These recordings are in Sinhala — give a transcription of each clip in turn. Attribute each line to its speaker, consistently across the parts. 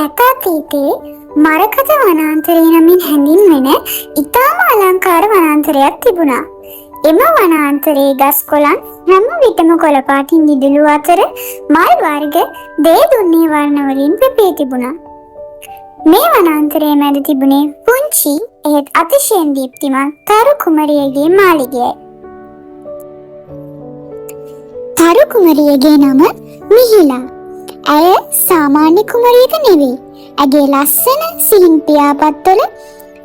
Speaker 1: ඈතාතීතයේ මරකත වනාන්තරය නමින් හැඳින්වෙන ඉතාම අලංකාර වනාන්තරයක් තිබුණා. එම වනාන්තරයේ ගස් කොළන් හැම විටම කොළ පාටින් දිදුළු අතර මල් වර්ග දේදුන්නේ වර්ණවලින් පිපී තිබුණා. මේ වනාන්තරයේ මැද තිබුණේ පුංචි එහෙත් අතිශයින් දීප්තිමත් තරු කුමරියගේ මාලිගයයි. තරු කුමරියගේ නම මිහිලා. ඇය සාමාන්‍ය කුමරියක නෙවෙයි. ඇගේ ලස්සන සිහින් පියාපත්වල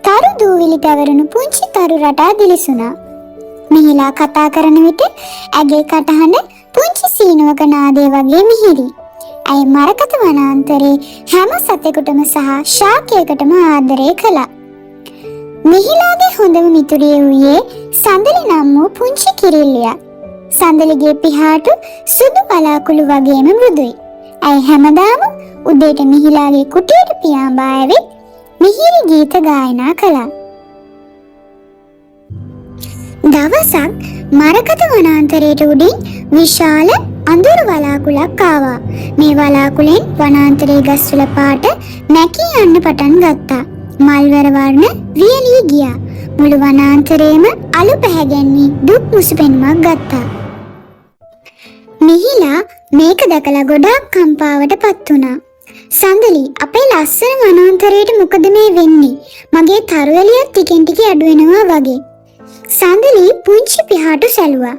Speaker 1: තරු දූවිලි පැවරුණු පුංචි තරු රටා දිලිසුණා. මිහිලා කතා කරන විට ඇගේ කටහඬ පුංචි සීනුවක නාදය වගේ මිහිරි. ඇය මරකත වනාන්තරයේ හැම සතෙකුටම සහ ශාකයකටම ආදරය කළා. මිහිලාගේ හොඳම මිතුරිය වූයේ සඳලි නම් වූ පුංචි කිරිල්ලියක්. සඳලිගේ පිහාටු සුදු බලාකුළු වගේම මෘදුයි. ඇය හැමදාම උදේට මිහිලාගේ කුටියට පියාඹා ඇවිත් මිහිරි ගීත ගායනා කළා. දවසක් මරකත වනාන්තරයට උඩින් විශාල අඳුරු වලාකුළක් ආවා. මේ වලාකුළෙන් වනාන්තරයේ ගස්වල පාට නැකී යන්න පටන් ගත්තා. මල්වර වර්ණ වියලී ගියා. මුළු වනාන්තරයේම අලු පැහැගැන්වී දුක් මුසු පෙනුමක් ගත්තා. මිහිලා මේක දැකලා ගොඩාක් කම්පාවට පත් වුණා. සඳලි, අපේ ලස්සන වනාන්තරයට මොකද මේ වෙන්නේ? මගේ තරු එළියත් ටිකෙන් ටික අඩු වෙනවා වගේ. සඳලි පුංචි පිහාටු සැලුවා.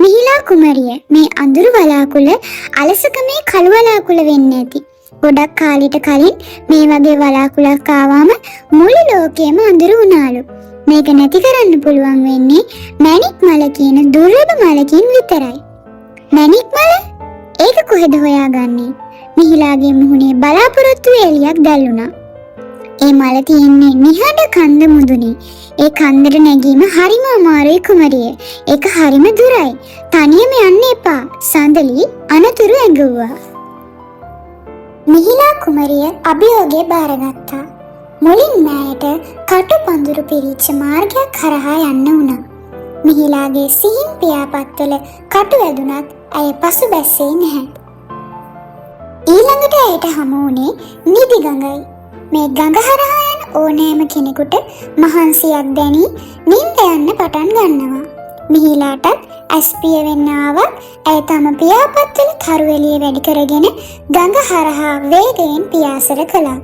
Speaker 1: මිහිලා කුමරිය, මේ අඳුරු වලාකුළ අලසකමේ කළු වලාකුළ වෙන්න ඇති. ගොඩක් කාලෙට කලින් මේ වගේ වලාකුළක් ආවම මුළු ලෝකෙම අඳුරු වුණාලු. මේක නැති කරන්න පුළුවන් වෙන්නේ මැණික් මල කියන දුර්ලභ මලකින් විතරයි. මැණික් මල? ඒක කොහෙද හොයාගන්නේ? මිහිලාගේ මුහුණේ බලාපොරොත්තු එළියක් දැල්ුණා. ඒ මල තියෙන්නේ නිහඬ කන්ද මුදුනේ. ඒ කන්දට නැගීම හරිම අමාරුයි කුමරිය. ඒක හරිම දුරයි. තනියම යන්න එපා. සඳලි අනතුරු ඇඟවුවා. මිහිලා කුමරිය අභියෝගය බාරගත්තා. මුලින්ම ඇයට කටු පඳුරු පිරිච්ච මාර්ගයක් හරහා යන්න වුණා. මිහිලාගේ සිහින් පියාපත්වල කටු වැදුනත් ඇය පසු බැස්සේ නැහැ. ඊළඟට ඇයට හමු වුණේ නිදි ගඟයි. මේ ගඟ හරහා යන ඕනෑම කෙනෙකුට මහන්සියක් දැනී නිින්ද යන්න පටන් ගන්නවා. මිහිලාටත් ඇස් පිය වෙන්න ආවත් ඇය තම පියාපත්වල තරු එළිය වැඩි කරගෙන ගඟ හරහා වේගයෙන් පියාසර කළා.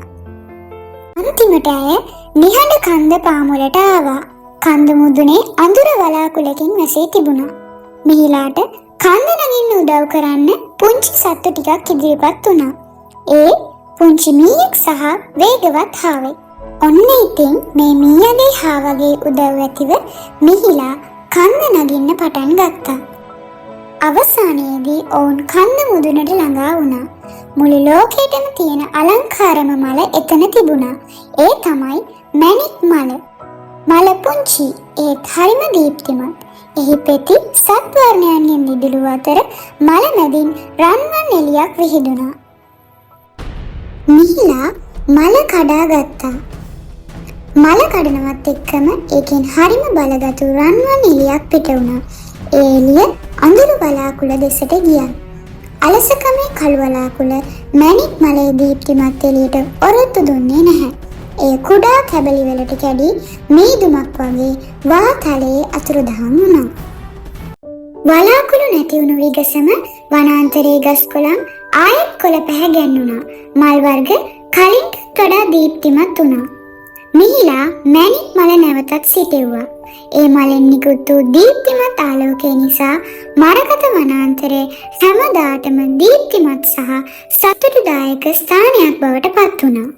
Speaker 1: අන්තිමට ඇය නිහඬ කන්ද පාමුලට ආවා. කන්ද මුදුනේ අඳුර වලාකුළකින් වැසී තිබුණා. මිහිලාට කන්ද නගින්න උදව් කරන්න පුංචි සත්තු ටිකක් ඉදිරිපත් වුණා. ඒ පුංචි මීයෙක් සහ වේගවත් හාවෙක්. ඔන්න ඉතින් මේ මීයගේ හාවගේ උදව් ඇතිව මිහිලා කන්ද නගින්න පටන් ගත්තා. අවසානයේදී ඔවුන් කන්ද මුදුනට ළඟා වුණා. මුළු ලෝකෙටම තියෙන අලංකාරම මල එතන තිබුණා. ඒ තමයි මැණික් මල. මල පුංචි ඒත් හරිම දීප්තිමත්. එහි පෙති සත් වර්ණයන්ගෙන් දිදුළු අතර මල මැදින් රන්වන් එළියක් විහිදුණා. මිහිලා මල කඩා ගත්තා. මල කඩනවත් එක්කම ඒකෙන් හරිම බලගතු රන්වන් එළියක් පිට වුණා. ඒ එළිය අඳුරු වලාකුළ දෙසට ගියා. අලසකමේ කළු වලාකුළ මැණික් මලේ දීප්තිමත් එළියට ඔරොත්තු දුන්නේ නැහැ. ඒ කුඩා කැබලි වලට කැඩි මීදුමක් වගේ වාතලයේ අතුරුදහන් වුණා. වලාකුළු නැති වුණු විගසම වනාන්තරයේ ගස් කොළන් ආයෙත් කොළ පැහැගැන්වුණා. මල් වර්ග කලින්ට වඩා දීප්තිමත් වුණා. මිහිලා මැණික් මල නැවතත් සිටෙව්වා. ඒ මලෙන් නිකුත් වූ දීප්තිමත් ආලෝකය නිසා මරකත වනාන්තරයේ හැමදාටම දීප්තිමත් සහ සතුටුදායක ස්ථානයක් බවට පත් වුණා.